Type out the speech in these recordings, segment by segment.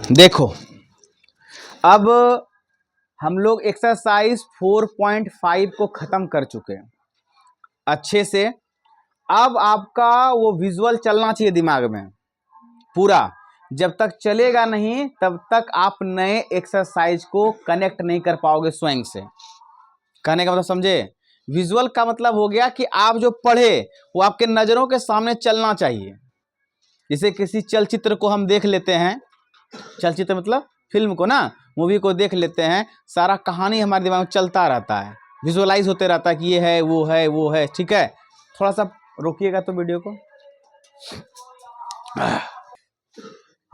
देखो, अब हम लोग एक्सरसाइज 4.5 को खत्म कर चुके हैं अच्छे से। अब आपका वो विजुअल चलना चाहिए दिमाग में पूरा। जब तक चलेगा नहीं तब तक आप नए एक्सरसाइज को कनेक्ट नहीं कर पाओगे स्वयं से। कहने का मतलब समझे? विजुअल का मतलब हो गया कि आप जो पढ़े वो आपके नजरों के सामने चलना चाहिए। जैसे किसी चलचित्र को हम देख लेते हैं, चलचित्र मतलब फिल्म को ना, मूवी को देख लेते हैं, सारा कहानी हमारे दिमाग में चलता रहता है, विजुअलाइज होते रहता है कि ये है वो है वो है। ठीक है, थोड़ा सा रोकिएगा तो वीडियो को।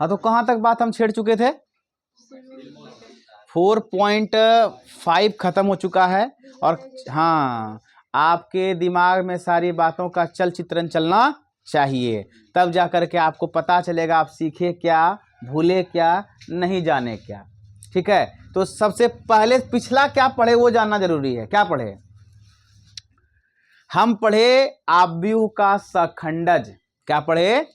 हाँ, तो कहाँ तक बात हम छेड़ चुके थे? 4.5 खत्म हो चुका है। और हाँ, आपके दिमाग में सारी बातों का चल चित्रण चलना चाहिए, तब जा करके आपको पता चलेगा आप सीखे क्या, भूले क्या, नहीं जाने क्या। ठीक है, तो सबसे पहले पिछला क्या पढ़े वो जानना जरूरी है। क्या पढ़े? हम पढ़े आव्यूह का सखंडज। क्या पढ़े?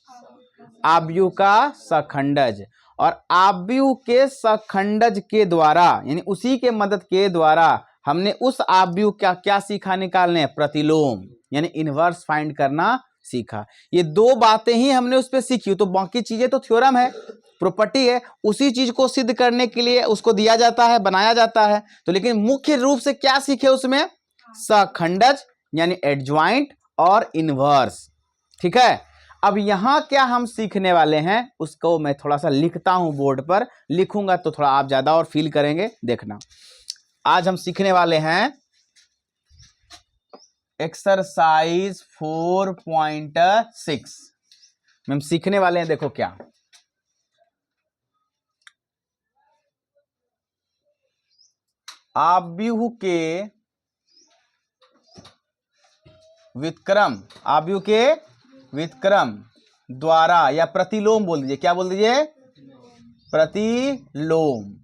आव्यूह का सखंडज। और आव्यूह के सखंडज के द्वारा यानी उसी के मदद के द्वारा हमने उस आव्यूह का क्या सीखा निकालने? प्रतिलोम यानी इनवर्स फाइंड करना सीखा। ये दो बातें ही हमने उस पर सीखी, तो बाकी चीजें तो थ्योरम है, प्रॉपर्टी है, उसी चीज को सिद्ध करने के लिए उसको दिया जाता है, बनाया जाता है। तो लेकिन मुख्य रूप से क्या सीखे उसमें? सखंडज यानी एडज्वाइंट और इनवर्स। ठीक है, अब यहां क्या हम सीखने वाले हैं उसको मैं थोड़ा सा लिखता हूं बोर्ड पर, लिखूंगा तो थोड़ा आप ज्यादा और फील करेंगे। देखना, आज हम सीखने वाले हैं एक्सरसाइज 4.6 में हम सीखने वाले हैं, देखो क्या, आव्यूह के व्युत्क्रम, आव्यूह के व्युत्क्रम द्वारा, या प्रतिलोम बोल दीजिए। क्या बोल दीजिए? प्रतिलोम।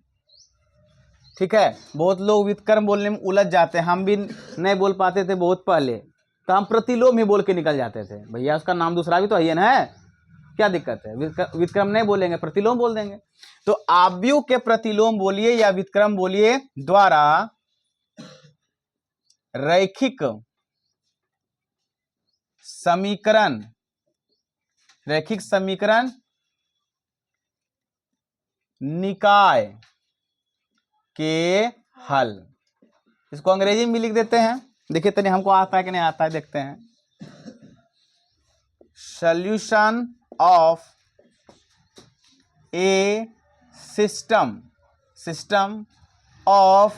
ठीक है, बहुत लोग व्युत्क्रम बोलने में उलझ जाते हैं, हम भी नहीं बोल पाते थे बहुत पहले, तो हम प्रतिलोम ही बोल के निकल जाते थे। भैया उसका नाम दूसरा भी तो है ना, क्या दिक्कत है? व्युत्क्रम नहीं बोलेंगे, प्रतिलोम बोल देंगे। तो आव्यूह के प्रतिलोम बोलिए या व्युत्क्रम बोलिए द्वारा रैखिक समीकरण, रैखिक समीकरण निकाय के हल। इसको अंग्रेजी में भी लिख देते हैं, देखिए तनी हमको आता है कि नहीं आता है, देखते हैं। Solution of A system, system of,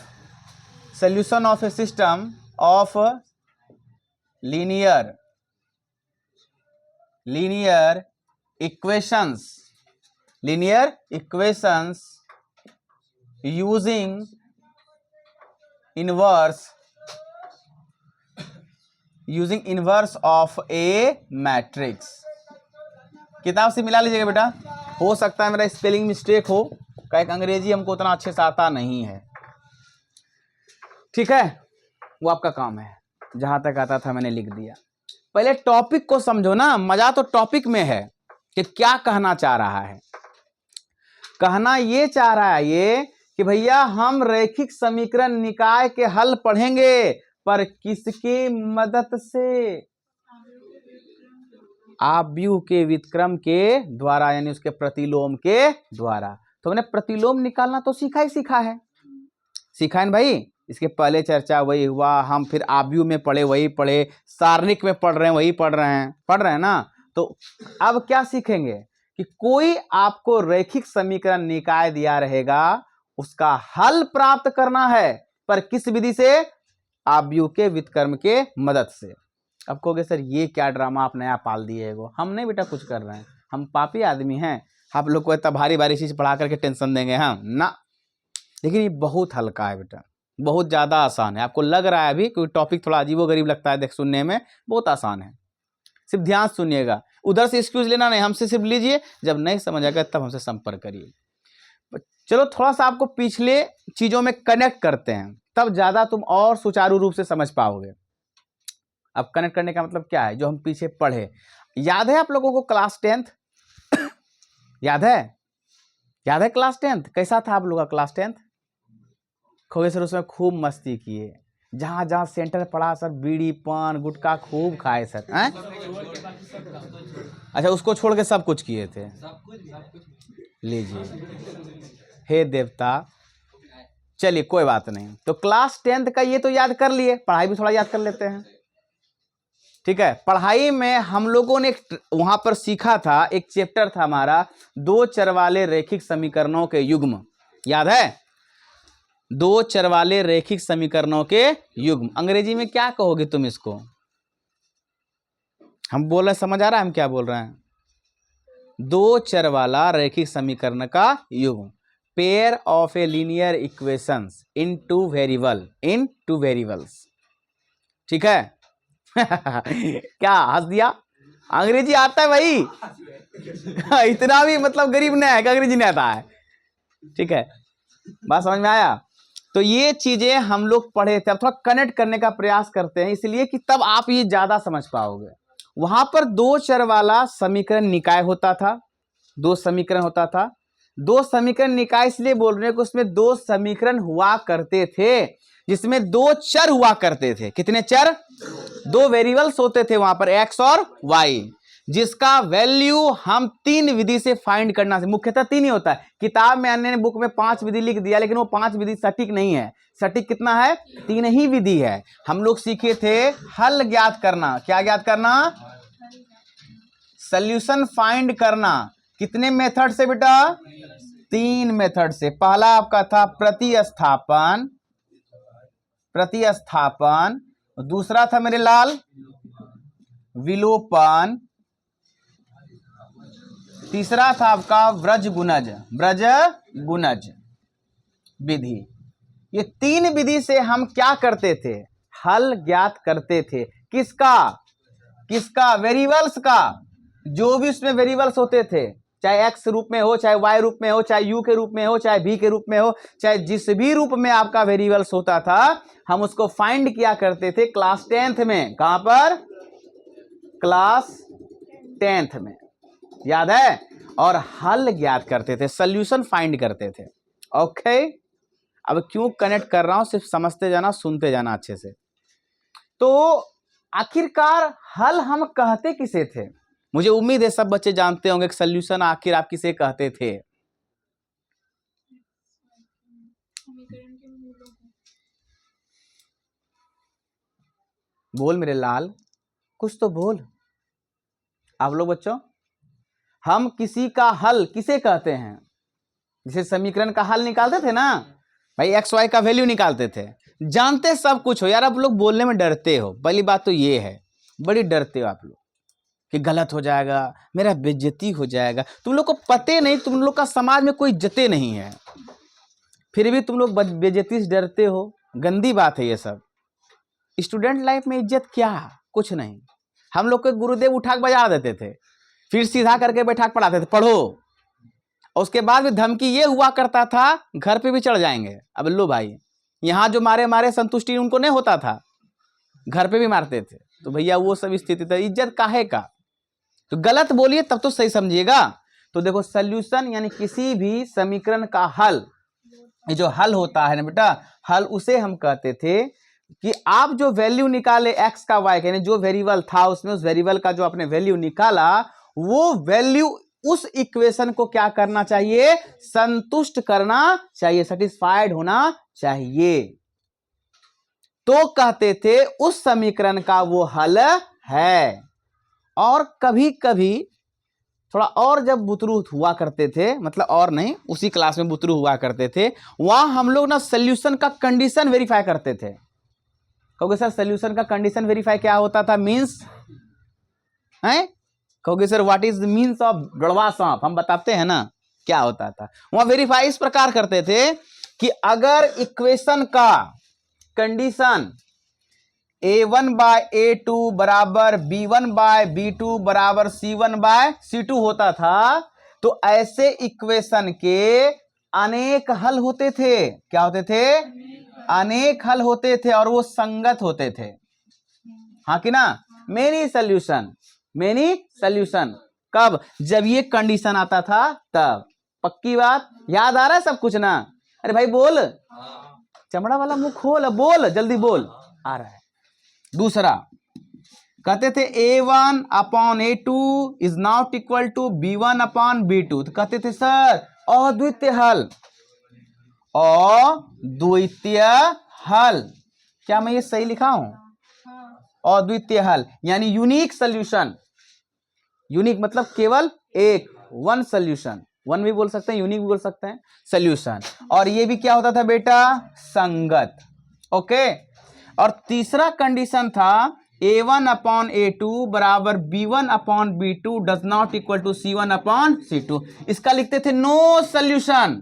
solution of A system of linear, linear equations, linear equations using inverse, using inverse of A matrix. किताब से मिला लीजिएगा बेटा, हो सकता है मेरा स्पेलिंग मिस्टेक हो, क्या अंग्रेजी हमको उतना अच्छे से आता नहीं है। ठीक है, वो आपका काम है, जहां तक आता था मैंने लिख दिया। पहले टॉपिक को समझो ना, मजा तो टॉपिक में है कि क्या कहना चाह रहा है। कहना ये चाह रहा है ये कि भैया हम रैखिक समीकरण निकाय के हल पढ़ेंगे, पर किसकी मदद से? आव्यूह के व्युत्क्रम के द्वारा यानी उसके प्रतिलोम के द्वारा। तो हमने प्रतिलोम निकालना तो सीखा ही सीखा है, सीखा है ना भाई। इसके पहले चर्चा वही हुआ, हम फिर आव्यूह में पढ़े वही पढ़े, सारणिक में पढ़ रहे हैं वही पढ़ रहे हैं ना। तो अब क्या सीखेंगे कि कोई आपको रैखिक समीकरण निकाय दिया रहेगा, उसका हल प्राप्त करना है, पर किस विधि से? आव्यूह के व्युत्क्रम के मदद से। अब कहोगे सर ये क्या ड्रामा आप नया पाल दिए हो? हम नहीं बेटा कुछ कर रहे हैं, हम पापी आदमी हैं, आप लोग को इतना भारी भारी चीज पढ़ा करके टेंशन देंगे हम ना। लेकिन ये बहुत हल्का है बेटा, बहुत ज्यादा आसान है। आपको लग रहा है अभी कोई टॉपिक थोड़ा अजीबोगरीब लगता है देख सुनने में, बहुत आसान है, सिर्फ ध्यान सुनिएगा। उधर से एक्सक्यूज लेना नहीं, हमसे सिर्फ लीजिए, जब नहीं समझ आएगा तब हमसे संपर्क करिए। चलो थोड़ा सा आपको पिछले चीजों में कनेक्ट करते हैं, तब ज्यादा तुम और सुचारू रूप से समझ पाओगे। अब कनेक्ट करने का मतलब क्या है? जो हम पीछे पढ़े, याद है आप लोगों को क्लास 10th? याद है? याद है क्लास 10th कैसा था आप लोग का क्लास 10th? खोगे सर उसमें खूब मस्ती किए, जहाँ जहाँ सेंटर पड़ा सर बीड़ी पान गुटखा खूब खाए सर हैं? अच्छा उसको छोड़ के सब कुछ किए थे। लीजिए, हे देवता, चलिए कोई बात नहीं। तो क्लास 10th का ये तो याद कर लिए, पढ़ाई भी थोड़ा याद कर लेते हैं। ठीक है, पढ़ाई में हम लोगों ने वहां पर सीखा था, एक चैप्टर था हमारा दो चर वाले रैखिक समीकरणों के युग्म, याद है? दो चर वाले रैखिक समीकरणों के युग्म, अंग्रेजी में क्या कहोगे तुम इसको? हम बोल रहे समझ आ रहा है हम क्या बोल रहे हैं? दो चर वाला रैखिक समीकरण का युग्म, pair of a linear equations in two variables. ठीक है? क्या हंस दिया? अंग्रेजी आता है भाई? इतना भी मतलब गरीब नहीं है कि अंग्रेजी नहीं आता है। ठीक है, बात समझ में आया? तो ये चीजें हम लोग पढ़े थे, अब थोड़ा कनेक्ट करने का प्रयास करते हैं इसलिए कि तब आप ये ज्यादा समझ पाओगे। वहां पर दो चर वाला समीकरण निकाय होता था, दो समीकरण होता था। दो समीकरण निकाय इसलिए बोल रहे हैं कि उसमें दो समीकरण हुआ करते थे जिसमें दो चर हुआ करते थे। कितने चर? दो वेरिएबल्स होते थे वहां पर, एक्स और वाई, जिसका वैल्यू हम तीन विधि से फाइंड करना, मुख्यतः तीन ही होता है। किताब में अन्य बुक में 5 विधि लिख दिया, लेकिन वो 5 विधि सटीक नहीं है। सटीक कितना है? 3 ही विधि है। हम लोग सीखे थे हल ज्ञात करना। क्या ज्ञात करना? सॉल्यूशन फाइंड करना। कितने मेथड से बेटा? 3 मेथड से। पहला आपका था प्रतिस्थापन, दूसरा था मेरे लाल विलोपन, तीसरा था आपका ब्रज गुणज विधि। ये 3 विधि से हम क्या करते थे? हल ज्ञात करते थे। किसका? वेरिएबल्स का। जो भी उसमें वेरिएबल्स होते थे, चाहे एक्स रूप में हो, चाहे वाई रूप में हो, चाहे यू के रूप में हो, चाहे भी के रूप में हो, चाहे जिस भी रूप में आपका वेरिएबल्स होता था, हम उसको फाइंड किया करते थे क्लास 10th में। कहां पर? क्लास 10th में, याद है? और हल ज्ञात करते थे, सॉल्यूशन फाइंड करते थे। ओके, अब क्यों कनेक्ट कर रहा हूं, सिर्फ समझते जाना, सुनते जाना अच्छे से। तो आखिरकार हल हम कहते किसे थे? मुझे उम्मीद है सब बच्चे जानते होंगे कि सॉल्यूशन आखिर आप किसे कहते थे? बोल मेरे लाल, कुछ तो बोल। आप लोग बच्चों, हम किसी का हल किसे कहते हैं? जैसे समीकरण का हल निकालते थे ना भाई, एक्स वाई का वैल्यू निकालते थे। जानते सब कुछ हो यार, आप लोग बोलने में डरते हो। पहली बात तो ये है, बड़ी डरते हो आप लोग कि गलत हो जाएगा, मेरा बेइज्जती हो जाएगा। तुम लोग को पते नहीं, तुम लोग का समाज में कोई इज्जतें नहीं है, फिर भी तुम लोग बेइज्जती से डरते हो। गंदी बात है ये सब। स्टूडेंट लाइफ में इज्जत क्या? कुछ नहीं। हम लोग के गुरुदेव उठा के बजा देते थे, फिर सीधा करके बैठा के पढ़ाते थे, पढ़ो। और उसके बाद भी धमकी ये हुआ करता था, घर पे भी चढ़ जाएंगे। अब लो भाई, यहाँ जो मारे संतुष्टि उनको नहीं होता था, घर पे भी मारते थे। तो भैया वो सब स्थिति था। इज्जत काहे का? तो गलत बोलिए तब तो सही समझिएगा। तो देखो, सॉल्यूशन यानी किसी भी समीकरण का हल, ये जो हल होता है ना बेटा, हल उसे हम कहते थे कि आप जो वैल्यू निकाले एक्स का वाई का, यानी जो वेरिएबल था उसमें, उस वेरिएबल का जो आपने वैल्यू निकाला, वो वैल्यू उस इक्वेशन को क्या करना चाहिए? संतुष्ट करना चाहिए, सेटिस्फाइड होना चाहिए। तो कहते थे उस समीकरण का वो हल है। और कभी कभी थोड़ा और जब बुतरू हुआ करते थे, मतलब और नहीं, उसी क्लास में बुतरू हुआ करते थे, वहां हम लोग ना सॉल्यूशन का कंडीशन वेरीफाई करते थे। कहोगे सर सॉल्यूशन का कंडीशन वेरीफाई क्या होता था? मींस है? कहोगे sir what is the means of गड़वा सांप? हम बताते हैं ना क्या होता था। वहां वेरीफाई इस प्रकार करते थे कि अगर इक्वेशन का कंडीशन a1 बाय a2 बराबर b1 बाय b2 बराबर c1 बाय c2 होता था, तो ऐसे इक्वेशन के अनेक हल होते थे। क्या होते थे? अनेक हल होते थे, और वो संगत होते थे। हाँ कि ना? Many solution. कब? जब ये कंडीशन आता था तब। पक्की बात, याद आ रहा है सब कुछ ना? अरे भाई बोल, चमड़ा वाला मुंह खोल, बोल जल्दी बोल, आ रहा है। दूसरा कहते थे A1 upon A2 is not equal to B1 upon B2, तो कहते थे सर अद्वितीय हल, अद्वितीय हल, क्या मैं ये सही लिखा हूं? अद्वितीय हल यानी यूनिक सॉल्यूशन, यूनिक मतलब केवल एक, वन सॉल्यूशन, वन भी बोल सकते हैं, यूनिक भी बोल सकते हैं, सॉल्यूशन। और ये भी क्या होता था बेटा? संगत। ओके, और तीसरा कंडीशन था A1 अपॉन A2 बराबर B1 upon B2 does not equal to C1 अपॉन C2। इसका लिखते थे नो सॉल्यूशन,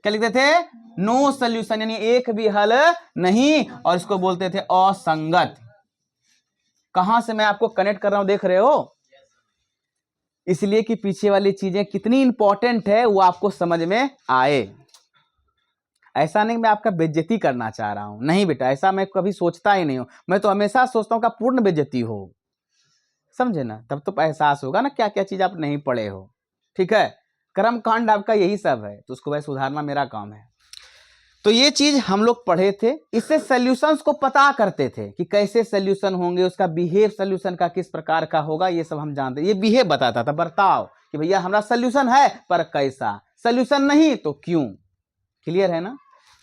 क्या लिखते थे? नो सॉल्यूशन, यानी एक भी हल नहीं, और इसको बोलते थे असंगत। कहां से मैं आपको कनेक्ट कर रहा हूं, देख रहे हो? इसलिए कि पीछे वाली चीजें कितनी इंपॉर्टेंट है वो आपको समझ में आए। ऐसा नहीं मैं आपका बेइज्जती करना चाह रहा हूं, नहीं बेटा, ऐसा मैं कभी सोचता ही नहीं हूं। मैं तो हमेशा सोचता हूं कि पूर्ण बेइज्जती हो, समझे ना? तब तो एहसास होगा ना क्या क्या चीज आप नहीं पढ़े हो। ठीक है, कर्म कांड आपका यही सब है, तो उसको वह सुधारना मेरा काम है। तो ये चीज हम लोग पढ़े थे, इससे सॉल्यूशंस को पता करते थे कि कैसे सॉल्यूशन होंगे, उसका बिहेव सॉल्यूशन का किस प्रकार का होगा, ये सब हम जानते। ये बिहेव बताता था, बर्ताव, कि भैया हमारा सॉल्यूशन है पर कैसा, सॉल्यूशन नहीं तो क्यों। क्लियर है ना?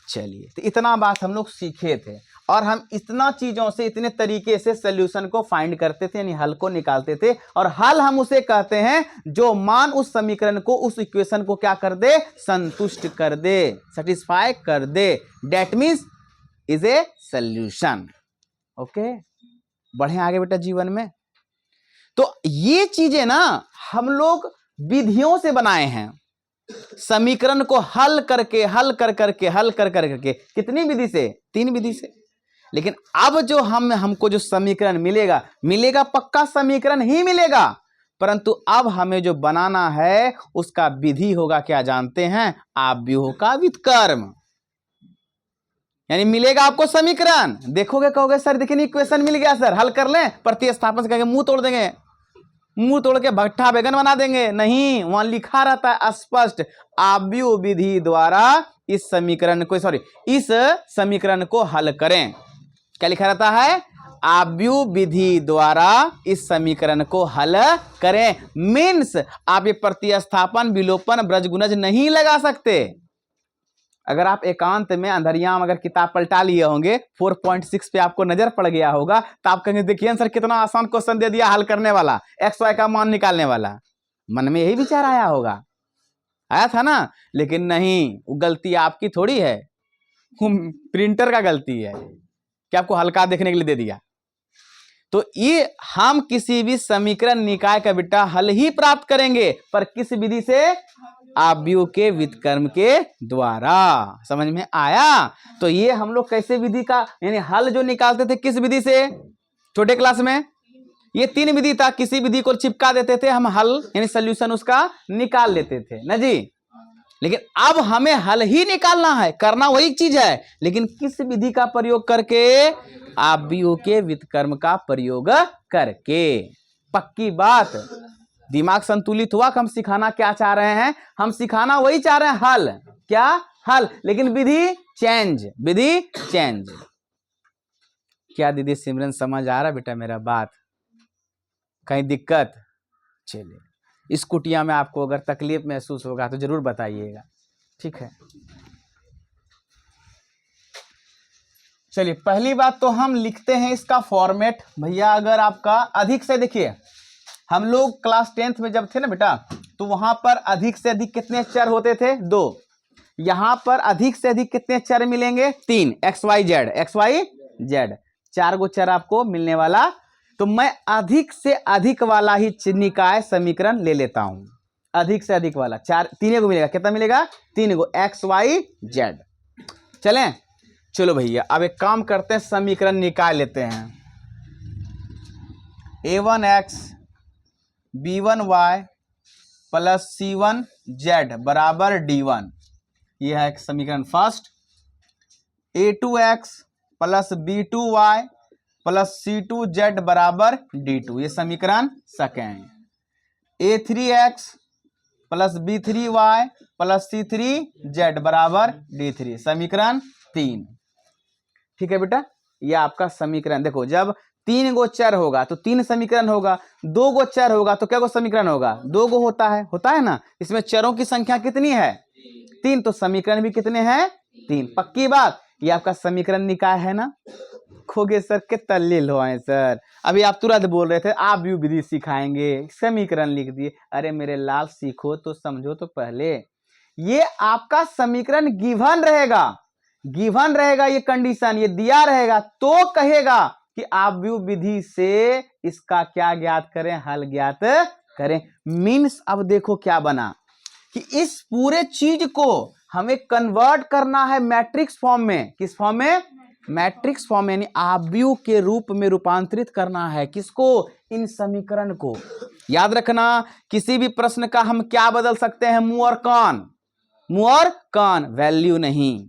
चलिए, तो इतना बात हम लोग सीखे थे, और हम इतना चीजों से, इतने तरीके से सॉल्यूशन को फाइंड करते थे, यानी हल को निकालते थे। और हल हम उसे कहते हैं जो मान उस समीकरण को, उस इक्वेशन को क्या कर दे? संतुष्ट कर दे, सेटिस्फाई कर दे। That means is a solution. Okay, बढ़े आगे बेटा जीवन में। तो ये चीजें ना हम लोग विधियों से बनाए हैं, समीकरण को हल करके, हल कर करके, हल कर करके। कितनी विधि से? 3 विधि से। लेकिन अब जो हमको जो समीकरण मिलेगा, मिलेगा पक्का समीकरण ही मिलेगा, परंतु अब हमें जो बनाना है उसका विधि होगा क्या जानते हैं? आव्यूह का व्युत्क्रम। यानी मिलेगा आपको समीकरण, देखोगे कहोगे सर देखिए इक्वेशन मिल गया सर, हल कर लें, प्रतिस्थापन से कहेंगे मुंह तोड़ देंगे, मुंह तोड़ के भट्ठा बैगन बना देंगे। नहीं, वहां लिखा रहता है स्पष्ट, आव्यूह विधि द्वारा इस समीकरण को, सॉरी, इस समीकरण को हल करें। क्या लिखा रहता है? आव्यूह विधि द्वारा इस समीकरण को हल करें। मीन्स आप ये प्रतिस्थापन, विलोपन, ब्रजगुणज नहीं लगा सकते। अगर आप एकांत में अंधरियाम अगर किताब पलटा लिए होंगे, 4.6 पे आपको नजर पड़ गया होगा, तो आप कहेंगे देखिए सर कितना आसान क्वेश्चन दे दिया हल करने वाला, एक्स वाई का मान निकालने वाला। मन में यही विचार आया होगा, आया था ना? लेकिन नहीं, वो गलती आपकी थोड़ी है, प्रिंटर का गलती है कि आपको हल्का देखने के लिए दे दिया। तो ये हम किसी भी समीकरण निकाय का बेटा हल ही प्राप्त करेंगे, पर किस विधि से? आव्यूह के व्युत्क्रम के द्वारा। समझ में आया? तो ये हम लोग कैसे विधि का, यानी हल जो निकालते थे किस विधि से? छोटे क्लास में ये 3 विधि था, किसी विधि को चिपका देते थे, हम हल यानी सॉल्यूशन उसका निकाल लेते थे ना जी। लेकिन अब हमें हल ही निकालना है, करना वही चीज है, लेकिन किस विधि का प्रयोग करके? आव्यूह के व्युत्क्रम का प्रयोग करके। पक्की बात, दिमाग संतुलित हुआ कि हम सिखाना क्या चाह रहे हैं? हम सिखाना वही चाह रहे हैं, हल। क्या? हल, लेकिन विधि चेंज, विधि चेंज। क्या दीदी सिमरन समझ आ रहा बेटा मेरा बात? कहीं दिक्कत? चलिए, इस कुटिया में आपको अगर तकलीफ महसूस होगा तो जरूर बताइएगा, ठीक है? चलिए, पहली बात तो हम लिखते हैं इसका फॉर्मेट। भैया अगर आपका अधिक से, देखिए हम लोग क्लास 10th में जब थे ना बेटा, तो वहां पर अधिक से अधिक कितने चर होते थे? 2। यहां पर अधिक से अधिक कितने चर मिलेंगे? 3, एक्स वाई जेड, 4 गो चर आपको मिलने वाला। तो मैं अधिक से अधिक वाला ही निकाय समीकरण ले लेता हूं, अधिक से अधिक वाला। 3 गो मिलेगा, कितना मिलेगा? 3 गो, एक्स वाई जेड। चलें, चलो भैया अब एक काम करते हैं, समीकरण निकाल लेते हैं। a1x b1y प्लस c1z बराबर d1, यह है समीकरण first. a2x plus b2y plus c2z बराबर d2, ये समीकरण second. a3x plus B3Y plus C3Z बराबर D3, समीकरण 3। ठीक है बेटा, ये आपका समीकरण। देखो जब 3 गो चर होगा तो 3 समीकरण होगा, 2 गो चर होगा तो क्या गो समीकरण होगा, 2 गो होता है ना। इसमें चरों की संख्या कितनी है, 3, तो समीकरण भी कितने हैं, 3। पक्की बात, ये आपका समीकरण निकाय है ना। खोगे सर के तल्लील हो आए सर, अभी आप तुरंत बोल रहे थे आप भी विधि सिखाएंगे, समीकरण लिख दिए। अरे मेरे लाल सीखो तो समझो तो पहले, ये आपका समीकरण गिवन रहेगा, गिवन रहेगा, ये कंडीशन ये दिया रहेगा तो कहेगा कि आप व्यू विधि से इसका क्या ज्ञात करें, हल ज्ञात करें। मीन्स अब देखो क्या बना कि इस पूरे चीज को हमें कन्वर्ट करना है मैट्रिक्स फॉर्म में। किस फॉर्म में, मैट्रिक्स फॉर्म, यानी आव्यूह के रूप में रूपांतरित करना है। किसको, इन समीकरण को। याद रखना, किसी भी प्रश्न का हम क्या बदल सकते हैं, मुंह और कान, मुंह और कान, वैल्यू नहीं।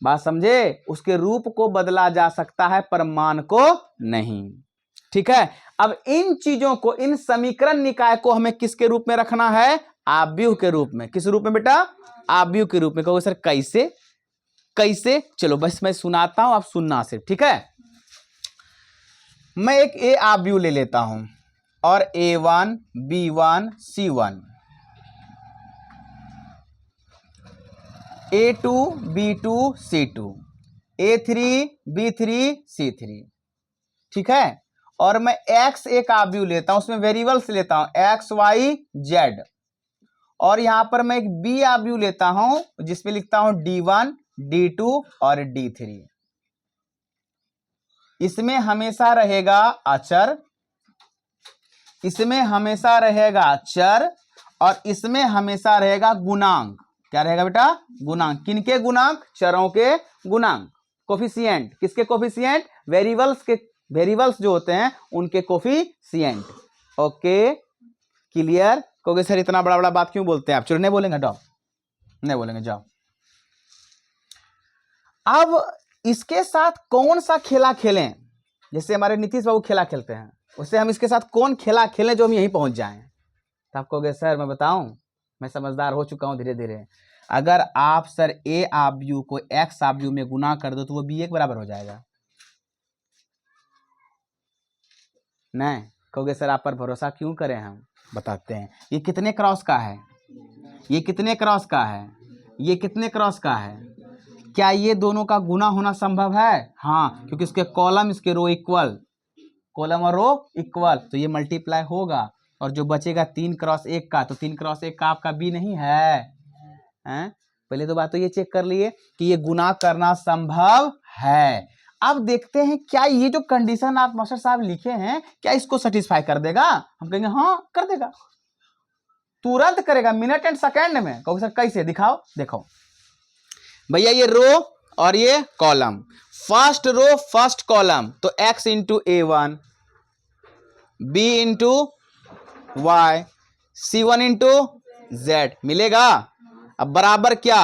बात समझे, उसके रूप को बदला जा सकता है पर मान को नहीं। ठीक है, अब इन चीजों को, इन समीकरण निकाय को हमें किसके रूप में रखना है, आव्यूह के रूप में। किस रूप में बेटा, आव्यूह के रूप में। कहोगे सर कैसे, कैसे, चलो बस मैं सुनाता हूं, आप सुनना सिर्फ। ठीक है, मैं एक ए आव्यूह ले लेता हूं और A1 B1 C1, A2 B2 C2, A3 B3 C3। ठीक है, और मैं X एक आव्यूह लेता हूं, उसमें वेरिएबल्स लेता हूं X Y Z, और यहां पर मैं एक B आव्यूह लेता हूं जिसमें लिखता हूं D1 D2 और D3। इसमें हमेशा रहेगा अचर, इसमें हमेशा रहेगा चर, और इसमें हमेशा रहेगा गुणांक। क्या रहेगा बेटा, गुणांक। किनके गुणांक, चरों के गुणांक, कोफिशिएंट। किसके कोफिशिएंट, वेरिएबल्स के, वेरिएबल्स जो होते हैं उनके कोफिशिएंट। Okay clear. कहोगे सर इतना बड़ा बड़ा बात क्यों बोलते हैं आप, चलो नहीं बोलेंगे, हटाओ, नहीं बोलेंगे, जाओ। अब इसके साथ कौन सा खेला खेलें, जैसे हमारे नीतीश बाबू खेला खेलते हैं, उससे हम इसके साथ कौन खेला खेलें जो हम यहीं पहुंच जाएं। तो आप कहोगे सर मैं बताऊं, मैं समझदार हो चुका हूं धीरे धीरे। अगर आप सर ए आव्यूह को एक्स आव्यूह में गुना कर दो तो वो B1 बराबर हो जाएगा। नहीं, कहोगे सर आप पर भरोसा क्यों करें, हम बताते हैं। ये कितने क्रॉस का है, ये कितने क्रॉस का है, ये कितने क्रॉस का है। क्या ये दोनों का गुना होना संभव है, हाँ, क्योंकि इसके कॉलम इसके रो इक्वल, कॉलम और रो इक्वल, तो ये मल्टीप्लाई होगा। और जो बचेगा 3 क्रॉस 1 का, तो 3 क्रॉस 1 का आपका B नहीं है, हैं? पहले तो बात तो ये चेक कर लिए कि ये गुना करना संभव है। अब देखते हैं क्या ये जो कंडीशन आप मास्टर साहब लिखे हैं क्या इसको सेटिस्फाई कर देगा। हम कहेंगे हाँ कर देगा, तुरंत करेगा, मिनट एंड सेकेंड में। कहोगे सर कैसे, दिखाओ। देखो भैया, ये रो और ये column, first row first column, तो x into A1, B into Y, C1 into Z मिलेगा। अब बराबर क्या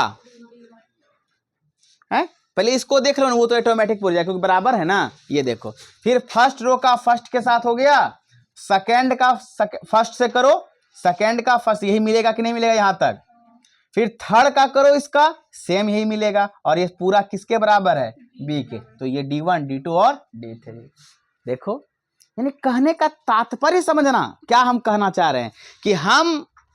है, पहले इसको देख लो ना, वो तो ऑटोमेटिक बोल जाएगा क्योंकि बराबर है ना। ये देखो, फिर फर्स्ट रो का फर्स्ट के साथ हो गया, सेकंड का फर्स्ट से करो, सेकंड का फर्स्ट, यही मिलेगा कि नहीं मिलेगा यहां तक। फिर थर्ड का करो, इसका सेम यही मिलेगा, और ये पूरा किसके बराबर है, B के। तो ये D1 D2 और D3। देखो, यानी कहने का तात्पर्य समझना, क्या हम कहना चाह रहे हैं कि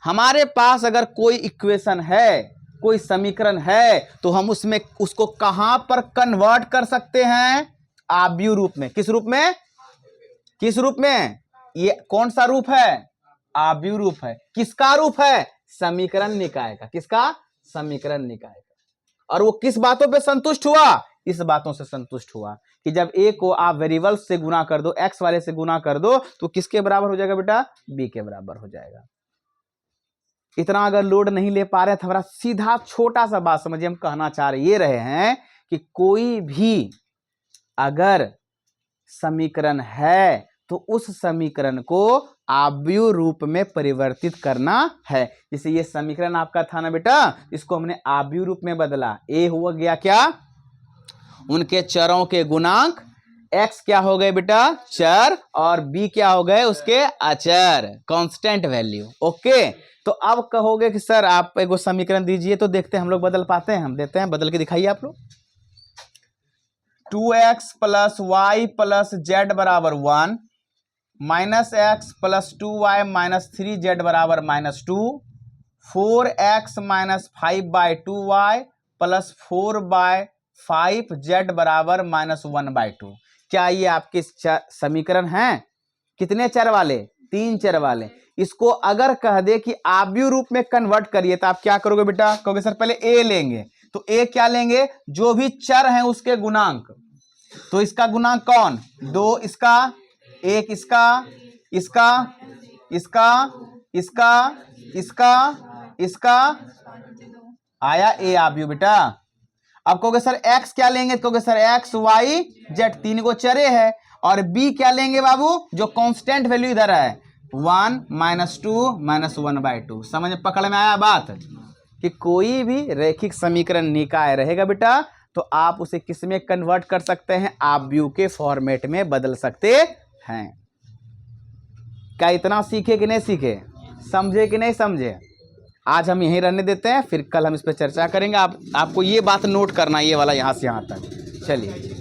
हमारे पास अगर कोई इक्वेशन है, कोई समीकरण है, तो हम उसमें उसको कहां पर कन्वर्ट कर सकते हैं, आव्यूह रूप में। किस रूप में, किस रूप में, ये कौन सा रूप है, आव्यूह रूप है। किसका रूप है, समीकरण निकाय का। किसका, समीकरण निकाय का। और वो किस बातों पे संतुष्ट हुआ, इस बातों से संतुष्ट हुआ कि जब A को आप वेरिएबल्स से गुना कर दो, X वाले से गुना कर दो, तो किसके बराबर हो जाएगा बेटा, B के बराबर हो जाएगा। इतना अगर लोड नहीं ले पा रहे तो हमारा सीधा छोटा सा बात समझिए, हम कहना चाह रहे ये रहे हैं कि कोई भी अगर समीकरण है तो उस समीकरण को आव्यूह रूप में परिवर्तित करना है। जैसे ये समीकरण आपका था ना बेटा, इसको हमने आव्यूह रूप में बदला। A हुआ गया क्या, उनके चरों के गुणांक, X क्या हो गए बेटा, चर, और B क्या हो गए, उसके अचर, कांस्टेंट वैल्यू। ओके, तो अब कहोगे कि सर आप एक समीकरण दीजिए तो देखते हैं हम लोग बदल पाते हैं। हम देते हैं, बदल के दिखाइए आप लोग। 2x plus Y plus Z बराबर 1 minus x plus 2y minus 3z बराबर -2, 4x minus 5/2y plus 4/5z बराबर -1/2। क्या ये आपके समीकरण हैं? कितने चर वाले? 3 चर वाले। इसको अगर कह दे कि आव्यूह रूप में कन्वर्ट करिए तो आप क्या करोगे बेटा? कहोगे सर पहले a लेंगे। तो a क्या लेंगे? जो भी चर हैं उसके गुणांक। तो इसका गुणांक कौन? 2 इसका, 1 इसका, इसका, इसका, इसका, इसका, इसका, आया a आव्यूह बेटा। अब कहोगे सर x क्या लेंगे? तो कहोगे सर x y z, 3 को चरे है। और b क्या लेंगे बाबू? जो कांस्टेंट वैल्यू इधर है 1 -2 -1/2। समझ में, पकड़ में आया बात? कि कोई भी रैखिक समीकरण निकाय रहेगा बेटा तो आप उसे किस में कन्वर्ट कर सकते हैं? आव्यूह के फॉर्मेट में बदल सकते हैं। क्या इतना सीखे कि नहीं सीखे? समझे कि नहीं समझे? आज हम यहीं रहने देते हैं, फिर कल हम इस पर चर्चा करेंगे। आपको ये बात नोट करना, ये वाला यहाँ से यहाँ तक। चलिए।